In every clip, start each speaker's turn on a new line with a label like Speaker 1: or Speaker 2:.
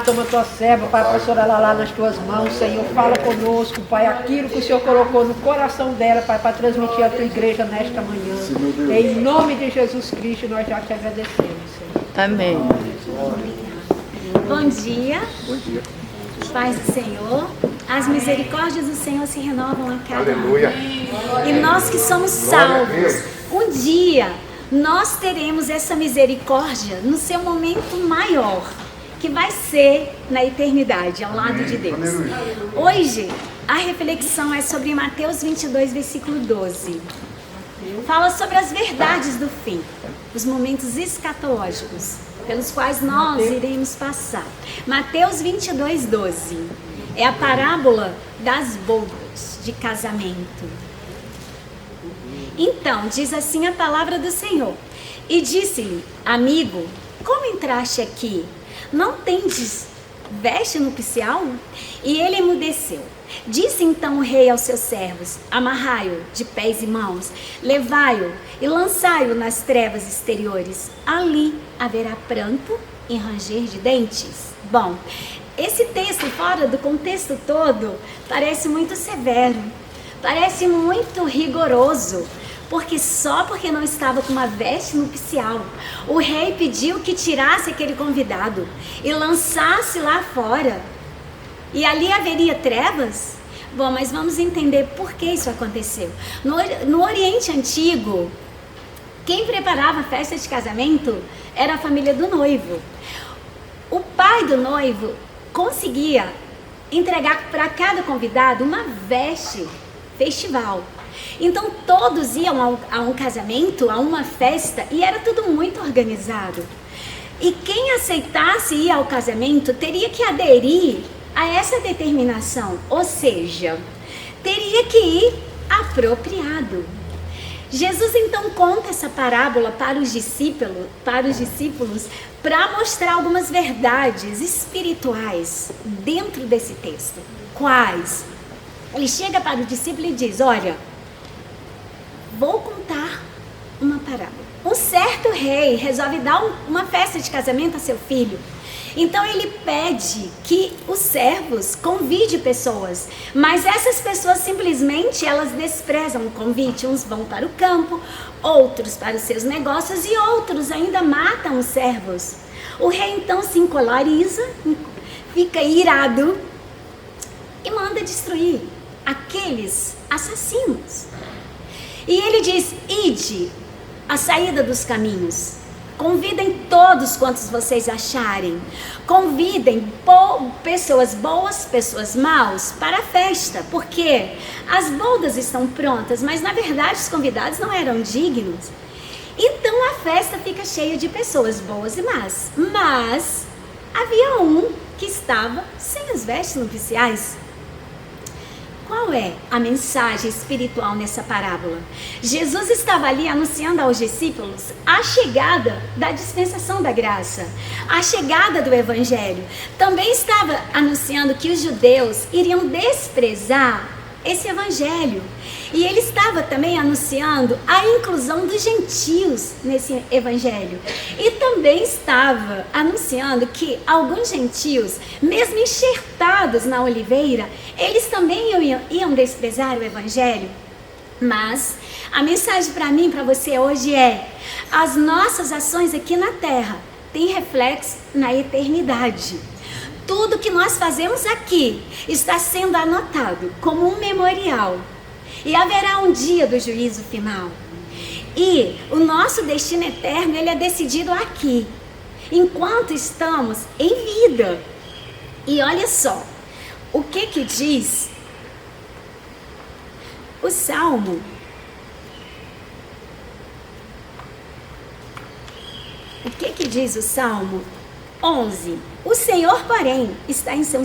Speaker 1: amado, toma tua serva, Pai, a pastora Lalá nas tuas mãos, Senhor, fala conosco, Pai, aquilo que o Senhor colocou no coração dela, Pai, para transmitir à tua igreja nesta manhã. Em nome de Jesus Cristo, nós já te agradecemos, Senhor.
Speaker 2: Amém.
Speaker 3: Bom dia.
Speaker 4: Bom dia.
Speaker 3: Paz do Senhor. As misericórdias do Senhor se renovam a cada
Speaker 4: Aleluia.
Speaker 3: manhã. E nós que somos salvos, um dia nós teremos essa misericórdia no seu momento maior, que vai ser na eternidade, ao lado de Deus. Hoje, a reflexão é sobre Mateus 22, versículo 12. Fala sobre as verdades do fim, os momentos escatológicos, pelos quais nós iremos passar. Mateus 22, 12. É a parábola das bodas de casamento. Então, diz assim a palavra do Senhor. E disse-lhe, amigo, como entraste aqui? Não tendes veste nupcial? E ele emudeceu. Disse então o rei aos seus servos, amarrai-o de pés e mãos, levai-o e lançai-o nas trevas exteriores. Ali haverá pranto e ranger de dentes. Bom, esse texto, fora do contexto todo, parece muito severo, parece muito rigoroso, porque só porque não estava com uma veste nupcial, o rei pediu que tirasse aquele convidado e lançasse lá fora. E ali haveria trevas? Bom, mas vamos entender por que isso aconteceu. No Oriente Antigo, quem preparava a festa de casamento era a família do noivo. O pai do noivo conseguia entregar para cada convidado uma veste festival. Então todos iam a um casamento, a uma festa, e era tudo muito organizado. E quem aceitasse ir ao casamento teria que aderir a essa determinação, ou seja, teria que ir apropriado. Jesus então conta essa parábola para os discípulos para mostrar algumas verdades espirituais dentro desse texto. Quais? Ele chega para o discípulo e diz, olha, vou contar uma parábola. Um certo rei resolve dar uma festa de casamento a seu filho. Então ele pede que os servos convidem pessoas, mas essas pessoas simplesmente elas desprezam o convite. Uns vão para o campo, outros para os seus negócios e outros ainda matam os servos. O rei então se encolariza, fica irado e manda destruir aqueles assassinos. E ele diz, ide à saída dos caminhos. Convidem todos quantos vocês acharem. Convidem pessoas boas, pessoas maus para a festa. Porque as bodas estão prontas, mas na verdade os convidados não eram dignos. Então a festa fica cheia de pessoas boas e más. Mas havia um que estava sem as vestes nupciais. Qual é a mensagem espiritual nessa parábola? Jesus estava ali anunciando aos discípulos a chegada da dispensação da graça, a chegada do evangelho. Também estava anunciando que os judeus iriam desprezar esse evangelho. E ele estava também anunciando a inclusão dos gentios nesse evangelho. E também estava anunciando que alguns gentios, mesmo enxertados na oliveira, eles também iam desprezar o evangelho. Mas a mensagem para mim, para você hoje é: as nossas ações aqui na terra têm reflexo na eternidade. Tudo que nós fazemos aqui está sendo anotado como um memorial. E haverá um dia do juízo final. E o nosso destino eterno, ele é decidido aqui, enquanto estamos em vida. E olha só, o que diz o Salmo? O que diz o Salmo 11? O Senhor, porém, está em seu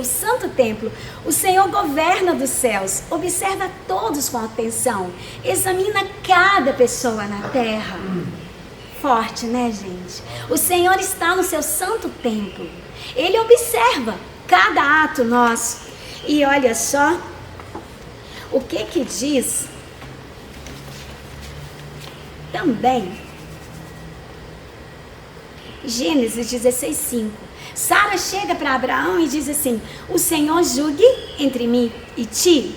Speaker 3: santo templo. O Senhor governa dos céus, observa todos com atenção, examina cada pessoa na terra. Forte, né, gente? O Senhor está no seu santo templo. Ele observa cada ato nosso. E olha só, o que diz também Gênesis 16:5. Sara chega para Abraão e diz assim: o Senhor julgue entre mim e ti.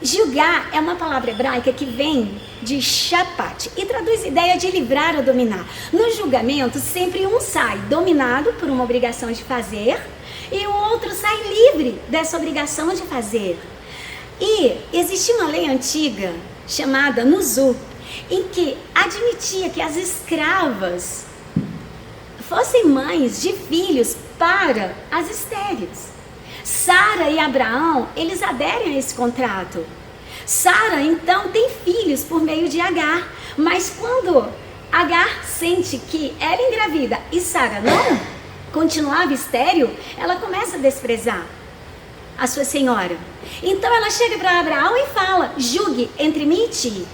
Speaker 3: Julgar é uma palavra hebraica que vem de shapat e traduz ideia de livrar ou dominar. No julgamento, sempre um sai dominado por uma obrigação de fazer e o outro sai livre dessa obrigação de fazer. E existia uma lei antiga chamada Nuzur, em que admitia que as escravas fossem mães de filhos para as estéreis. Sara e Abraão, eles aderem a esse contrato. Sara, então, tem filhos por meio de Agar, mas quando Agar sente que ela engravida e Sara não, continuava estéril, ela começa a desprezar a sua senhora. Então ela chega para Abraão e fala: julgue entre mim e ti,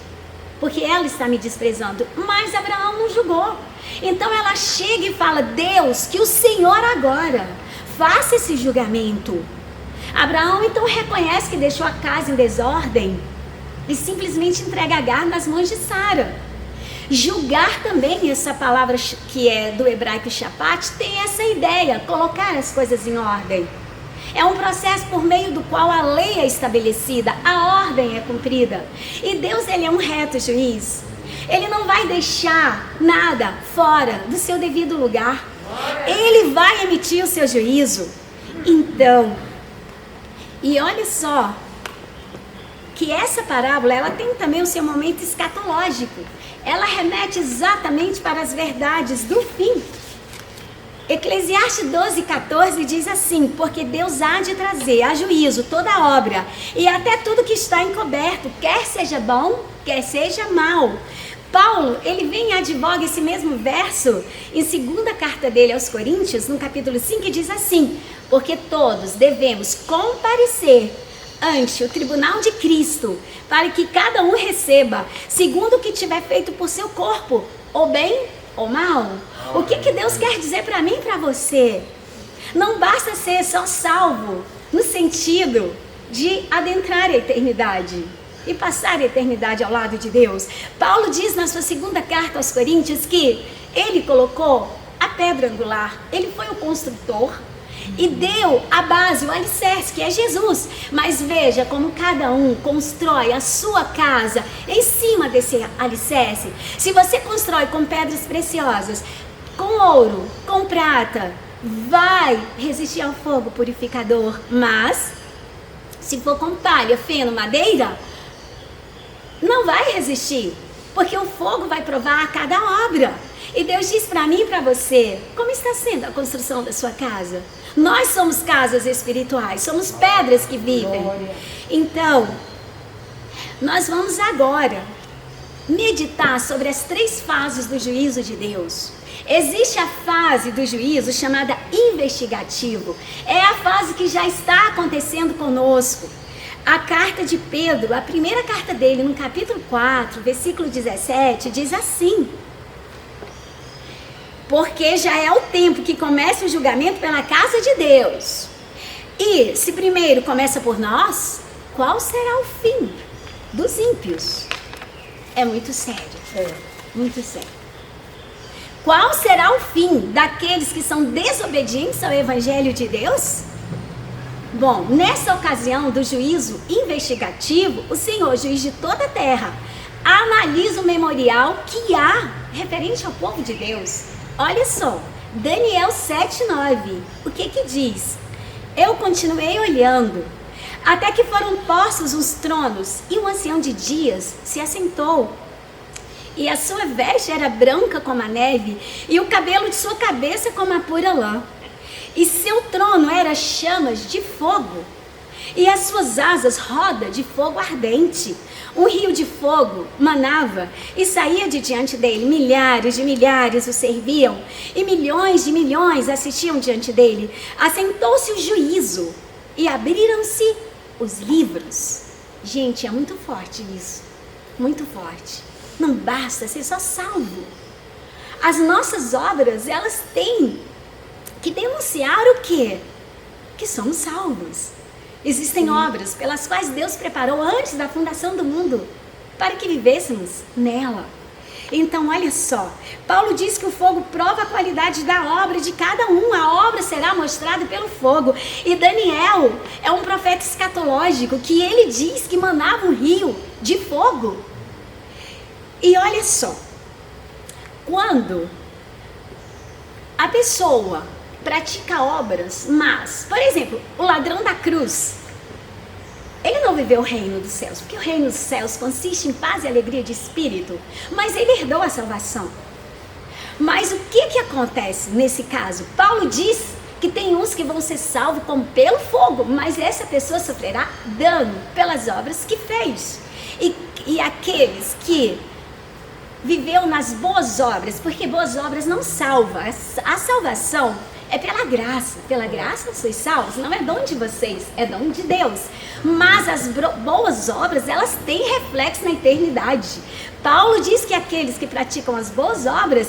Speaker 3: porque ela está me desprezando. Mas Abraão não julgou. Então ela chega e fala: Deus, que o Senhor agora faça esse julgamento. Abraão então reconhece que deixou a casa em desordem e simplesmente entrega Agar nas mãos de Sara. Julgar também, essa palavra que é do hebraico shapat, tem essa ideia, colocar as coisas em ordem. É um processo por meio do qual a lei é estabelecida, a ordem é cumprida. E Deus, ele é um reto juiz. Ele não vai deixar nada fora do seu devido lugar. Ele vai emitir o seu juízo. Então, e olha só, que essa parábola, ela tem também o seu momento escatológico. Ela remete exatamente para as verdades do fim. Eclesiastes 12:14 diz assim: porque Deus há de trazer a juízo toda a obra e até tudo que está encoberto, quer seja bom, quer seja mal. Paulo, ele vem e advoga esse mesmo verso em segunda carta dele aos Coríntios, no capítulo 5, e diz assim: porque todos devemos comparecer ante o tribunal de Cristo, para que cada um receba segundo o que tiver feito por seu corpo, ou bem ou mal. O que Deus quer dizer para mim e para você? Não basta ser só salvo no sentido de adentrar a eternidade e passar a eternidade ao lado de Deus. Paulo diz na sua segunda carta aos Coríntios que ele colocou a pedra angular, ele foi o construtor e deu a base, o alicerce, que é Jesus. Mas veja como cada um constrói a sua casa em cima desse alicerce. Se você constrói com pedras preciosas, com ouro, com prata, vai resistir ao fogo purificador. Mas se for com palha, feno, madeira, não vai resistir, porque o fogo vai provar a cada obra. E Deus diz para mim e para você: como está sendo a construção da sua casa? Nós somos casas espirituais, somos pedras que vivem. Então, nós vamos agora meditar sobre as 3 fases do juízo de Deus. Existe a fase do juízo chamada investigativo. É a fase que já está acontecendo conosco. A carta de Pedro, a primeira carta dele, no capítulo 4, versículo 17, diz assim: porque já é o tempo que começa o julgamento pela casa de Deus. E se primeiro começa por nós, qual será o fim dos ímpios? É muito sério, muito sério. Qual será o fim daqueles que são desobedientes ao Evangelho de Deus? Bom, nessa ocasião do juízo investigativo, o Senhor, juiz de toda a terra, analisa o memorial que há referente ao povo de Deus. Olha só, Daniel 7:9, o que diz? Eu continuei olhando, até que foram postos os tronos, e o ancião de dias se assentou. E a sua veste era branca como a neve, e o cabelo de sua cabeça como a pura lã. E seu trono era chamas de fogo, e as suas asas roda de fogo ardente. Um rio de fogo manava e saía de diante dele. Milhares de milhares o serviam, e milhões de milhões assistiam diante dele. Assentou-se o juízo, e abriram-se os livros. Gente, é muito forte isso, muito forte. Não basta ser só salvo. As nossas obras, elas têm que denunciar o quê? Que somos salvos. Existem obras pelas quais Deus preparou antes da fundação do mundo para que vivêssemos nela. Então, olha só, Paulo diz que o fogo prova a qualidade da obra de cada um. A obra será mostrada pelo fogo. E Daniel é um profeta escatológico que ele diz que manava um rio de fogo. E olha só, quando a pessoa pratica obras, mas, por exemplo, o ladrão da cruz, ele não viveu o reino dos céus, porque o reino dos céus consiste em paz e alegria de espírito, mas ele herdou a salvação. Mas o que acontece nesse caso? Paulo diz que tem uns que vão ser salvos como pelo fogo, mas essa pessoa sofrerá dano pelas obras que fez. E aqueles que viveu nas boas obras, porque boas obras não salvam, a salvação é pela graça sois salvos, não é dom de vocês, é dom de Deus. Mas as boas obras, elas têm reflexo na eternidade. Paulo diz que aqueles que praticam as boas obras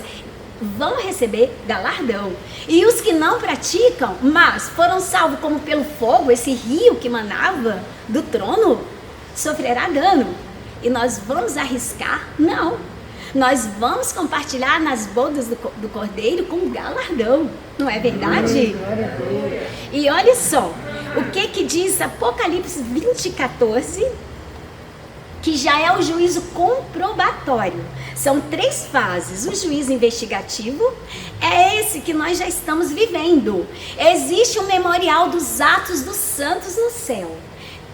Speaker 3: vão receber galardão. E os que não praticam, mas foram salvos como pelo fogo, esse rio que manava do trono, sofrerá dano. E nós vamos arriscar? Não. Nós vamos compartilhar nas bodas do Cordeiro com galardão, não é verdade? E olha só, o que diz Apocalipse 20:14, que já é o juízo comprobatório. São 3 fases. O juízo investigativo é esse que nós já estamos vivendo. Existe um memorial dos atos dos santos no céu.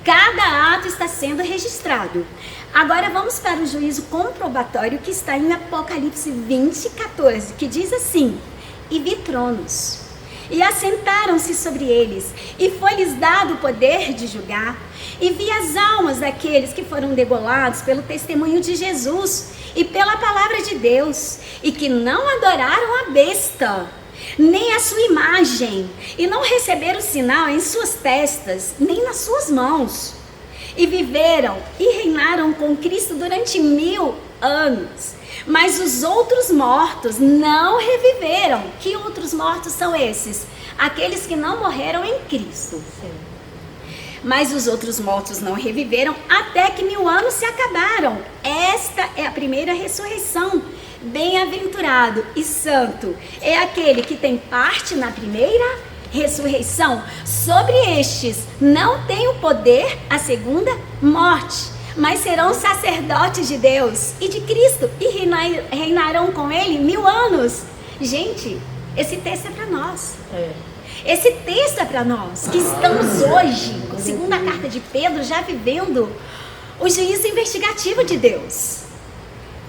Speaker 3: Cada ato está sendo registrado. Agora vamos para o juízo comprobatório que está em Apocalipse 20:14, que diz assim: e vi tronos, e assentaram-se sobre eles, e foi-lhes dado o poder de julgar, e vi as almas daqueles que foram degolados pelo testemunho de Jesus e pela palavra de Deus, e que não adoraram a besta, nem a sua imagem, e não receberam sinal em suas testas, nem nas suas mãos. E viveram e reinaram com Cristo durante 1000 anos. Mas os outros mortos não reviveram. Que outros mortos são esses? Aqueles que não morreram em Cristo. Mas os outros mortos não reviveram até que 1000 anos se acabaram. Esta é a primeira ressurreição. Bem-aventurado e santo é aquele que tem parte na primeira ressurreição. Sobre estes não tem o poder a segunda morte, mas serão sacerdotes de Deus e de Cristo e reinarão com ele 1000 anos. Gente, esse texto é para nós. Esse texto é para nós que estamos hoje, segundo a carta de Pedro, já vivendo o juízo investigativo de Deus.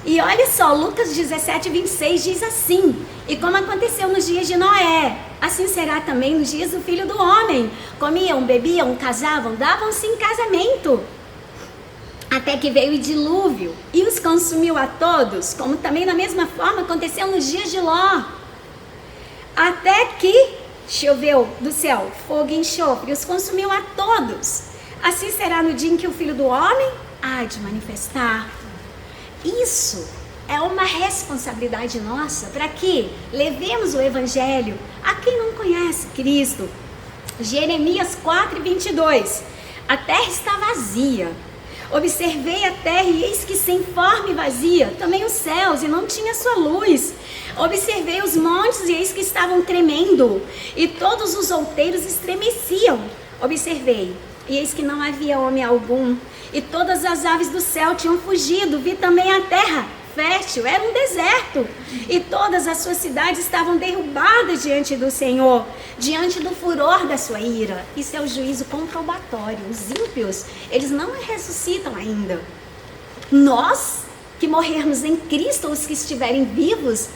Speaker 3: E olha só, Lucas 17:26 diz assim: e como aconteceu nos dias de Noé, assim será também nos dias do Filho do Homem. Comiam, bebiam, casavam, davam-se em casamento, até que veio o dilúvio e os consumiu a todos, como também da mesma forma aconteceu nos dias de Ló. Até que choveu do céu fogo e enxofre, os consumiu a todos. Assim será no dia em que o Filho do Homem há de manifestar. Isso é uma responsabilidade nossa para que levemos o Evangelho a quem não conhece Cristo. Jeremias 4:22. A terra está vazia. Observei a terra e eis que sem forma e vazia, também os céus, e não tinha sua luz. Observei os montes e eis que estavam tremendo, e todos os outeiros estremeciam. Observei, e eis que não havia homem algum, e todas as aves do céu tinham fugido. Vi também a terra fértil, era um deserto, e todas as suas cidades estavam derrubadas diante do Senhor, diante do furor da sua ira. Isso é o juízo comprobatório. Os ímpios, eles não ressuscitam ainda. Nós que morrermos em Cristo, os que estiverem vivos,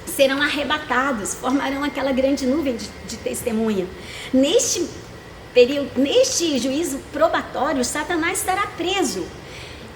Speaker 3: serão arrebatados, formarão aquela grande nuvem de testemunha. Neste juízo probatório, Satanás estará preso.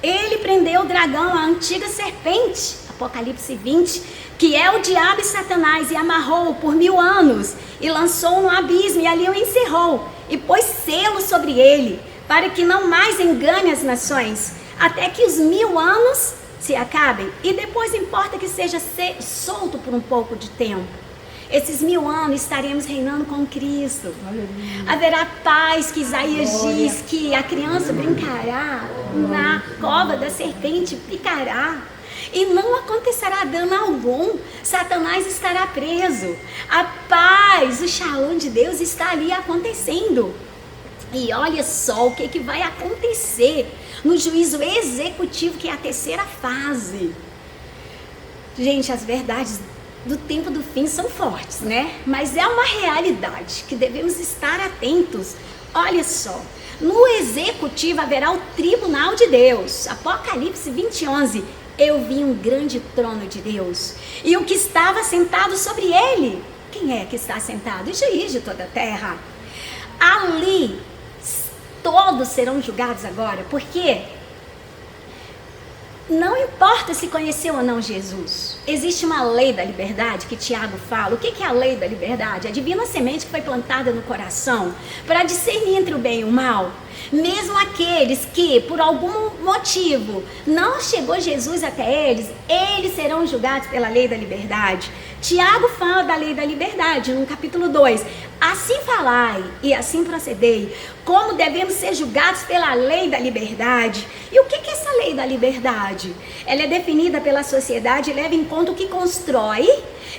Speaker 3: Ele prendeu o dragão, a antiga serpente, Apocalipse 20, que é o diabo e Satanás, e amarrou-o por 1000 anos, e lançou-o no abismo, e ali o encerrou, e pôs selo sobre ele, para que não mais engane as nações, até que os 1000 anos se acabem, e depois importa que seja solto por um pouco de tempo. Esses 1000 anos estaremos reinando com Cristo. Haverá paz, que Isaías diz que a criança brincará, na cova da serpente picará. e não acontecerá dano algum. Satanás estará preso. A paz, o shalom de Deus está ali acontecendo. E olha só o que vai acontecer no juízo executivo, que é a terceira fase. Gente, as verdades do tempo do fim são fortes, né? Mas é uma realidade que devemos estar atentos. Olha só, no executivo haverá o tribunal de Deus. Apocalipse 20:11. Eu vi um grande trono de Deus e o que estava sentado sobre ele. Quem é que está sentado? O juiz de toda a terra. Ali todos serão julgados agora, porque não importa se conheceu ou não Jesus, existe uma lei da liberdade que Tiago fala. O que é a lei da liberdade? A divina semente que foi plantada no coração para discernir entre o bem e o mal. Mesmo aqueles que, por algum motivo, não chegou Jesus até eles, eles serão julgados pela lei da liberdade. Tiago fala da lei da liberdade no capítulo 2. Assim falai e assim procedei, como devemos ser julgados pela lei da liberdade. E o que é essa lei da liberdade? Ela é definida pela sociedade e leva em conta o que constrói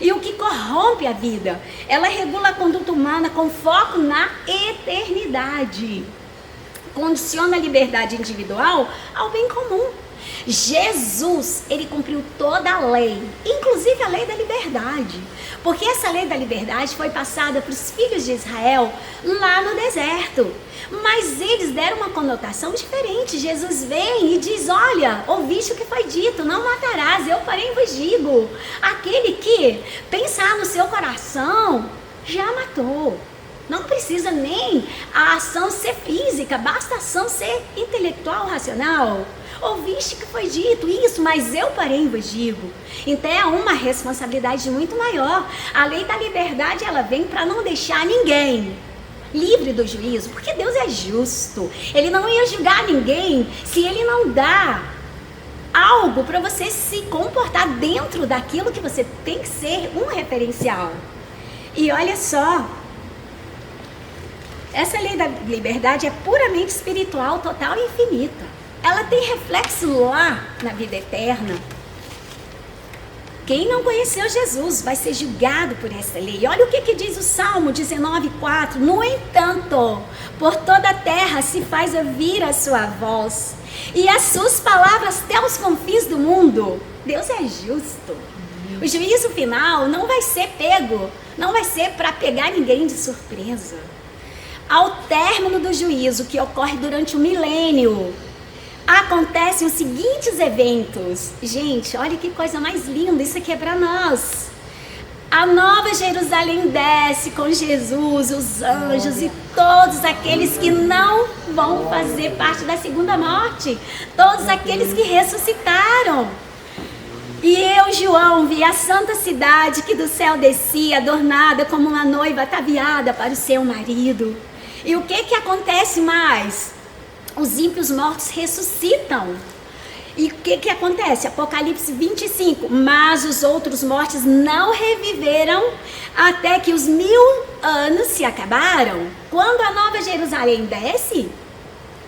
Speaker 3: e o que corrompe a vida. Ela regula a conduta humana com foco na eternidade. Condiciona a liberdade individual ao bem comum. Jesus, ele cumpriu toda a lei, inclusive a lei da liberdade, porque essa lei da liberdade foi passada para os filhos de Israel lá no deserto, mas eles deram uma conotação diferente. Jesus vem e diz: olha, ouviste o que foi dito, não matarás, eu porém vos digo, aquele que pensar no seu coração já matou. Não precisa nem a ação ser física, basta a ação ser intelectual, racional. Ouviste que foi dito isso, mas eu porém vos digo. Então é uma responsabilidade muito maior. A lei da liberdade, ela vem para não deixar ninguém livre do juízo, porque Deus é justo. Ele não ia julgar ninguém se ele não dá algo para você se comportar dentro daquilo que você tem que ser um referencial. E olha só, essa lei da liberdade é puramente espiritual, total e infinita. Ela tem reflexo lá na vida eterna. Quem não conheceu Jesus vai ser julgado por essa lei. Olha o que diz o Salmo 19:4. No entanto, por toda a terra se faz ouvir a sua voz, e as suas palavras até os confins do mundo. Deus é justo. O juízo final não vai ser não vai ser para pegar ninguém de surpresa. Ao término do juízo, que ocorre durante o milênio, acontecem os seguintes eventos. Gente, olha que coisa mais linda, isso aqui é para nós. A Nova Jerusalém desce com Jesus, os anjos e todos aqueles que não vão fazer parte da segunda morte, todos aqueles que ressuscitaram. E eu, João, vi a santa cidade que do céu descia, adornada como uma noiva ataviada para o seu marido. E o que acontece mais? Os ímpios mortos ressuscitam. E o que acontece? Apocalipse 25. Mas os outros mortos não reviveram até que os 1000 anos se acabaram. Quando a Nova Jerusalém desce,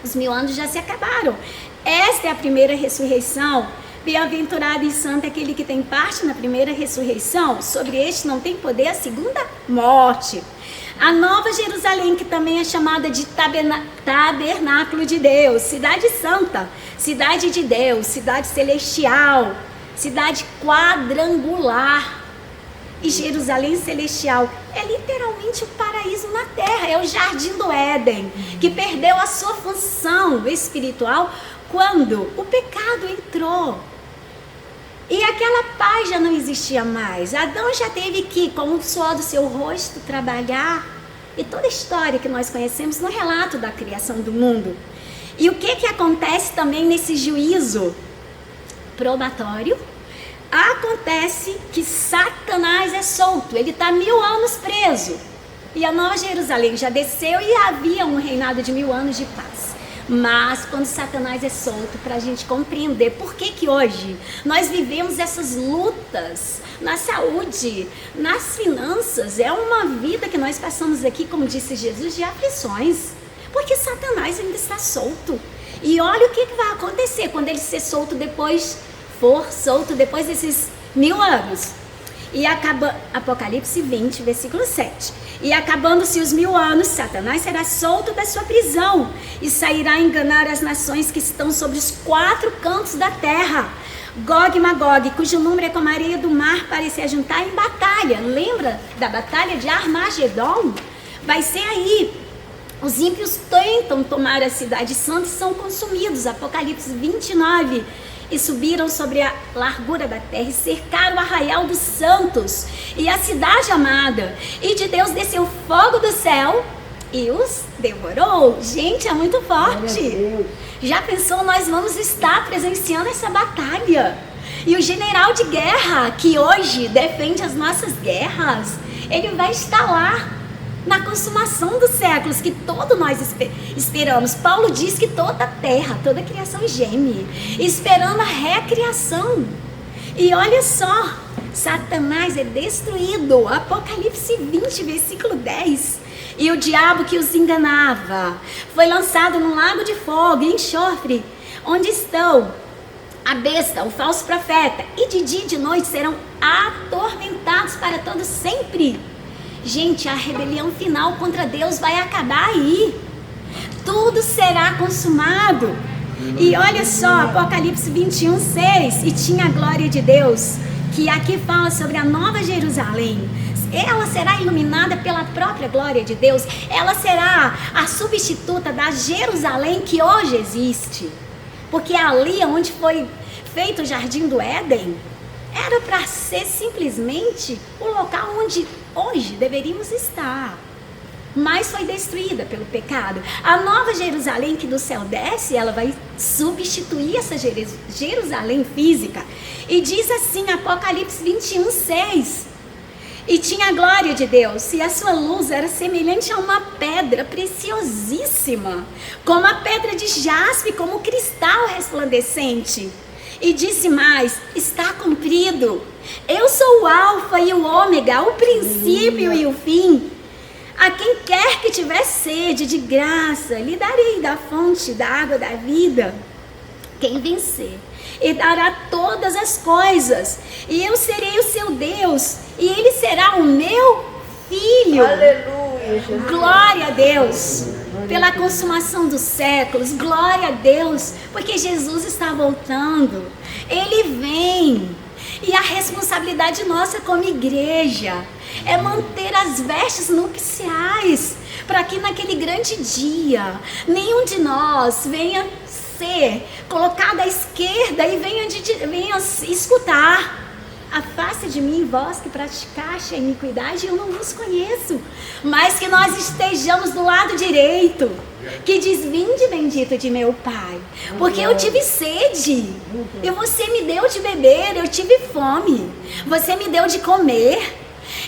Speaker 3: os 1000 anos já se acabaram. Esta é a primeira ressurreição. Bem-aventurado e santo é aquele que tem parte na primeira ressurreição. Sobre este não tem poder a segunda morte. A Nova Jerusalém, que também é chamada de tabernáculo de Deus, cidade santa, cidade de Deus, cidade celestial, cidade quadrangular. E Jerusalém celestial é literalmente o paraíso na terra, é o jardim do Éden, que perdeu a sua função espiritual quando o pecado entrou. E aquela paz já não existia mais. Adão já teve que, com o suor do seu rosto, trabalhar. E toda a história que nós conhecemos no relato da criação do mundo. E o que acontece também nesse juízo probatório? Acontece que Satanás é solto. Ele está 1000 anos preso. E a Nova Jerusalém já desceu e havia um reinado de 1000 anos de paz. Mas quando Satanás é solto, para a gente compreender por que hoje nós vivemos essas lutas na saúde, nas finanças, é uma vida que nós passamos aqui, como disse Jesus, de aflições, porque Satanás ainda está solto. E olha o que vai acontecer quando ele ser solto depois for solto depois desses 1000 anos. E Apocalipse 20, versículo 7. E acabando-se os 1000 anos, Satanás será solto da sua prisão e sairá a enganar as nações que estão sobre os 4 cantos da terra. Gog e Magog, cujo número é como a areia do mar, para se ajuntar em batalha. Lembra da batalha de Armagedon? Vai ser aí. Os ímpios tentam tomar a cidade santa e são consumidos. Apocalipse 29. E subiram sobre a largura da terra e cercaram o arraial dos santos e a cidade amada. E de Deus desceu fogo do céu e os devorou. Gente, é muito forte. Já pensou, nós vamos estar presenciando essa batalha. E o general de guerra, que hoje defende as nossas guerras, ele vai estar lá na consumação dos séculos, que todos nós esperamos. Paulo diz que toda a terra, toda a criação geme, esperando a recriação. E olha só, Satanás é destruído. Apocalipse 20, versículo 10. E o diabo que os enganava foi lançado num lago de fogo e enxofre, onde estão a besta, o falso profeta, e de dia e de noite serão atormentados para todo sempre. Gente, a rebelião final contra Deus vai acabar aí. Tudo será consumado. E olha só, Apocalipse 21, 6. E tinha a glória de Deus, que aqui fala sobre a nova Jerusalém. Ela será iluminada pela própria glória de Deus. Ela será a substituta da Jerusalém que hoje existe. Porque ali onde foi feito o Jardim do Éden, era para ser simplesmente o local onde hoje deveríamos estar. Mas foi destruída pelo pecado. A nova Jerusalém que do céu desce, ela vai substituir essa Jerusalém física. E diz assim, Apocalipse 21, 6. E tinha a glória de Deus, e a sua luz era semelhante a uma pedra preciosíssima, como a pedra de jaspe, como o cristal resplandecente. E disse mais, está cumprido. Eu sou o alfa e o ômega, o princípio e o fim. A quem quer que tiver sede, de graça, lhe darei da fonte da água da vida. Quem vencer, e dará todas as coisas. E eu serei o seu Deus, e ele será o meu filho.
Speaker 1: Aleluia, Jesus.
Speaker 3: Glória a Deus pela consumação dos séculos. Glória a Deus, porque Jesus está voltando. Ele vem. E a responsabilidade nossa como igreja é manter as vestes nupciais, para que naquele grande dia nenhum de nós venha ser colocado à esquerda e venha escutar: afaste de mim, vós que praticaste a iniquidade, eu não vos conheço. Mas que nós estejamos do lado direito, que diz: vinde bendito de meu Pai, porque eu tive sede, e você me deu de beber, eu tive fome, você me deu de comer.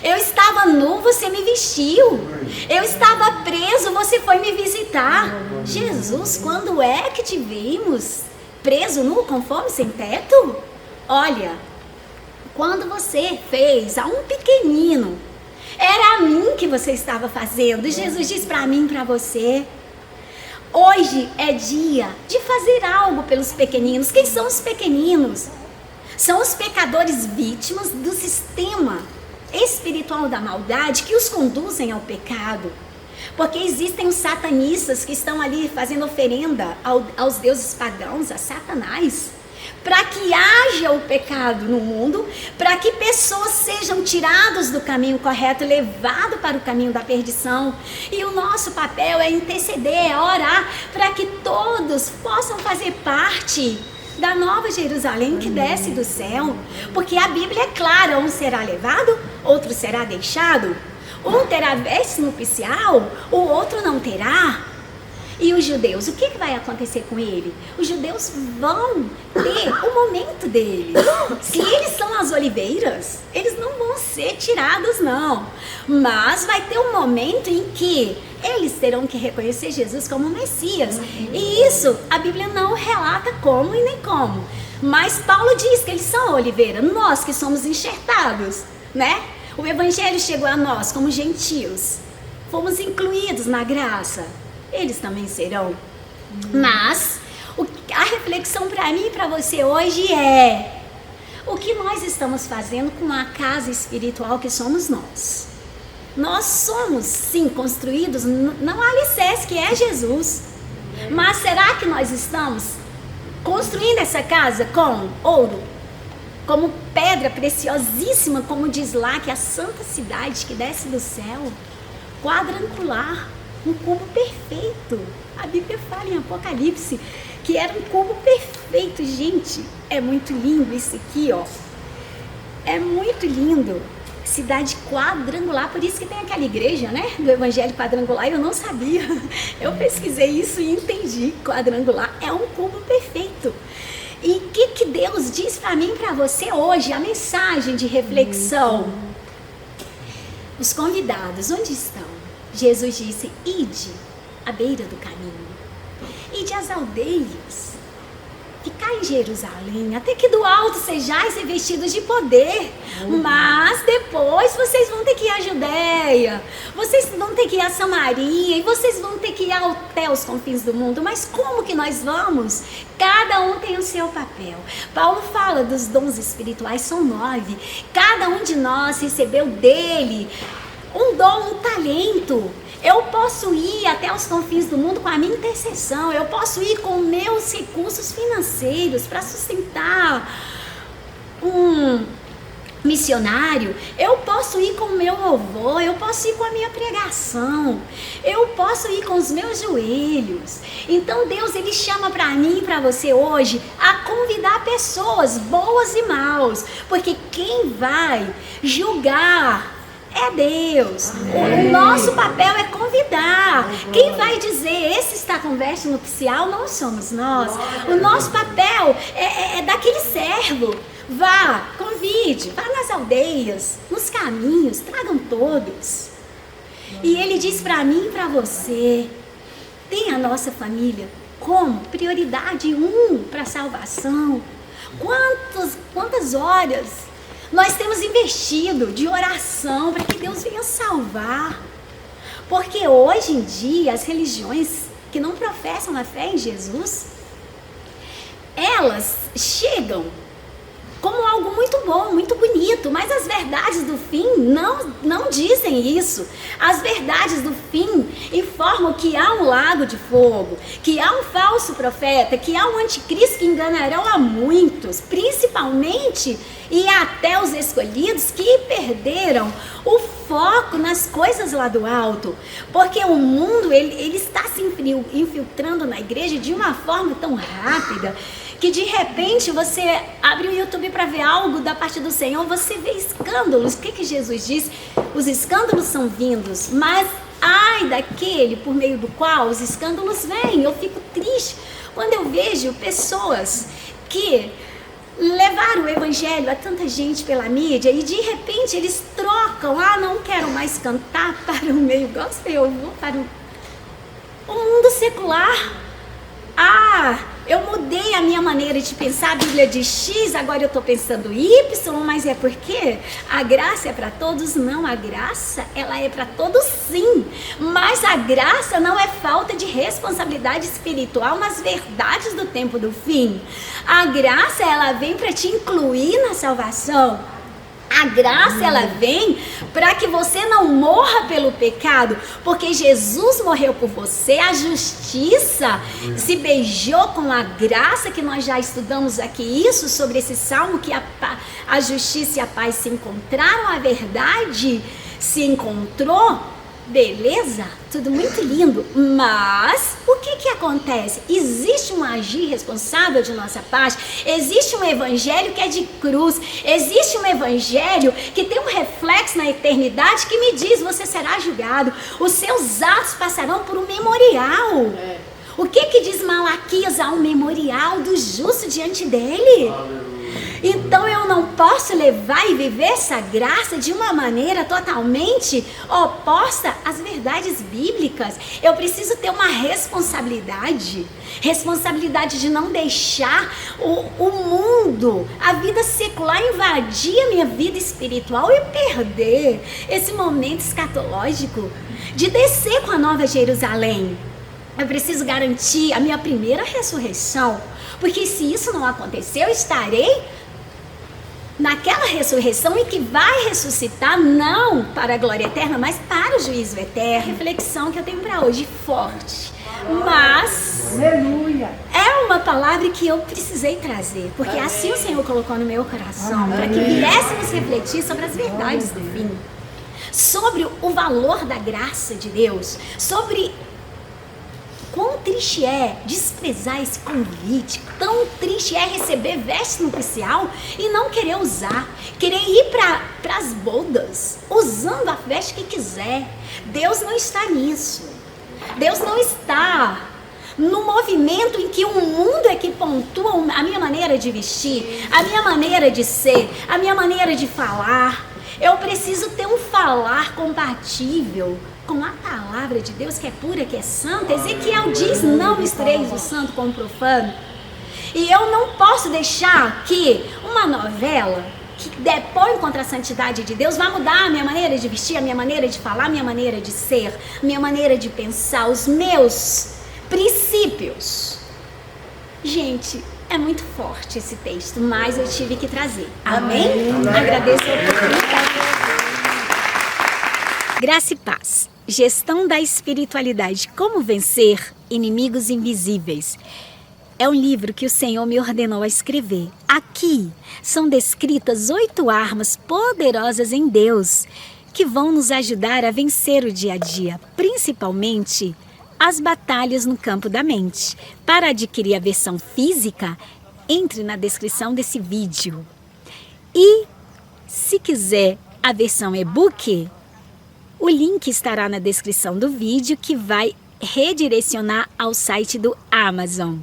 Speaker 3: Eu estava nu, você me vestiu. Eu estava preso, você foi me visitar. Jesus, quando é que te vimos? Preso, nu, com fome, sem teto? Olha, quando você fez a um pequenino, era a mim que você estava fazendo. Jesus diz para mim e para você: hoje é dia de fazer algo pelos pequeninos. Quem são os pequeninos? São os pecadores vítimas do sistema espiritual da maldade que os conduzem ao pecado. Porque existem os satanistas que estão ali fazendo oferenda aos deuses pagãos, a Satanás, para que haja o pecado no mundo, para que pessoas sejam tiradas do caminho correto, levadas para o caminho da perdição. E o nosso papel é interceder, é orar, para que todos possam fazer parte da nova Jerusalém que desce do céu. Porque a Bíblia é clara: um será levado, outro será deixado. Um terá veste nupcial, o outro não terá. E os judeus, o que vai acontecer com ele? Os judeus vão ter o momento deles. Se eles são as oliveiras, eles não vão ser tirados, não. Mas vai ter um momento em que eles terão que reconhecer Jesus como Messias. E isso a Bíblia não relata como e nem como. Mas Paulo diz que eles são a oliveira, nós que somos enxertados, né? O Evangelho chegou a nós como gentios. Fomos incluídos na graça. Eles também serão. Mas a reflexão para mim e para você hoje é: o que nós estamos fazendo com a casa espiritual que somos nós. Nós somos, sim, construídos não alicerce, que é Jesus. Mas será que nós estamos construindo essa casa com ouro? Como pedra preciosíssima, como diz lá, que é a santa cidade que desce do céu, quadrangular, um cubo perfeito. A Bíblia fala em Apocalipse que era um cubo perfeito. Gente, é muito lindo isso aqui, ó. É muito lindo. Cidade quadrangular, por isso que tem aquela igreja, né, do Evangelho quadrangular. Eu não sabia. Eu pesquisei isso e entendi. Quadrangular é um cubo perfeito. E o que Deus diz para mim e para você hoje? A mensagem de reflexão. Os convidados, onde estão? Jesus disse, ide à beira do caminho. Ide às aldeias. Ficai em Jerusalém, até que do alto sejais revestidos de poder. Mas depois vocês vão ter que ir à Judéia, vocês vão ter que ir a Samaria, e vocês vão ter que ir até os confins do mundo. Mas como que nós vamos? Cada um tem o seu papel. Paulo fala dos dons espirituais, são 9. Cada um de nós recebeu dele um dom, um talento. Eu posso ir até os confins do mundo com a minha intercessão. Eu posso ir com meus recursos financeiros para sustentar um missionário. Eu posso ir com o meu louvor. Eu posso ir com a minha pregação. Eu posso ir com os meus joelhos. Então Deus, Ele chama para mim e para você hoje a convidar pessoas boas e maus. Porque quem vai julgar é Deus. O nosso papel é convidar. Quem vai dizer esse está com veste nupcial não somos nós. O nosso papel é daquele servo. Vá, convide, vá nas aldeias, nos caminhos, tragam todos. E ele diz para mim e para você, tem a nossa família como prioridade 1 para a salvação. Quantas horas nós temos investido de oração para que Deus venha salvar. Porque hoje em dia as religiões que não professam a fé em Jesus, elas chegam como algo muito bom, muito bonito, mas as verdades do fim não dizem isso. As verdades do fim informam que há um lago de fogo, que há um falso profeta, que há um anticristo que enganarão a muitos, principalmente e até os escolhidos que perderam o foco nas coisas lá do alto. Porque o mundo ele está se infiltrando na igreja de uma forma tão rápida que de repente você abre o YouTube para ver algo da parte do Senhor, você vê escândalos. O que Jesus diz? Os escândalos são vindos, mas ai daquele por meio do qual os escândalos vêm. Eu fico triste quando eu vejo pessoas que levaram o evangelho a tanta gente pela mídia e de repente eles trocam. Não quero mais cantar para o meio gospel, eu vou para o mundo secular. Eu mudei a minha maneira de pensar. A Bíblia diz X, agora eu estou pensando Y, mas é porque a graça é para todos? Não, a graça ela é para todos sim, mas a graça não é falta de responsabilidade espiritual nas verdades do tempo do fim. A graça ela vem para te incluir na salvação. A graça ela vem para que você não morra pelo pecado, porque Jesus morreu por você. A justiça se beijou com a graça, que nós já estudamos aqui isso sobre esse salmo, que a justiça e a paz se encontraram, a verdade se encontrou. Beleza? Tudo muito lindo, mas o que acontece? Existe um agir responsável de nossa parte, existe um evangelho que é de cruz, existe um evangelho que tem um reflexo na eternidade que me diz, você será julgado, os seus atos passarão por um memorial. O que diz Malaquias? Há um memorial do justo diante dele. Aleluia. Então eu não posso levar e viver essa graça de uma maneira totalmente oposta às verdades bíblicas. Eu preciso ter uma responsabilidade de não deixar o mundo, a vida secular invadir a minha vida espiritual e perder esse momento escatológico de descer com a Nova Jerusalém. Eu preciso garantir a minha primeira ressurreição, porque se isso não acontecer, eu estarei naquela ressurreição e que vai ressuscitar não para a glória eterna, mas para o juízo eterno. A reflexão que eu tenho para hoje, forte, mas
Speaker 1: Aleluia.
Speaker 3: é uma palavra que eu precisei trazer, porque assim o Senhor colocou no meu coração, para que viéssemos refletir sobre as verdades do fim, sobre o valor da graça de Deus, sobre quão triste é desprezar esse convite, tão triste é receber veste nupcial e não querer usar, querer ir para as bodas, usando a veste que quiser. Deus não está nisso. Deus não está no movimento em que o mundo é que pontua a minha maneira de vestir, a minha maneira de ser, a minha maneira de falar. Eu preciso ter um falar compatível com a palavra de Deus, que é pura, que é santa. Ezequiel diz: não mistureis o santo com o profano. E eu não posso deixar que uma novela que depõe contra a santidade de Deus vai mudar a minha maneira de vestir, a minha maneira de falar, a minha maneira de ser, a minha maneira de pensar, os meus princípios. Gente, é muito forte esse texto, mas eu tive que trazer. Amém? Agradeço a oportunidade. Graça e paz. Gestão da espiritualidade. Como vencer inimigos invisíveis. É um livro que o Senhor me ordenou a escrever. Aqui são descritas 8 armas poderosas em Deus que vão nos ajudar a vencer o dia a dia, principalmente as batalhas no campo da mente. Para adquirir a versão física, entre na descrição desse vídeo. E se quiser a versão e-book, o link estará na descrição do vídeo, que vai redirecionar ao site do Amazon.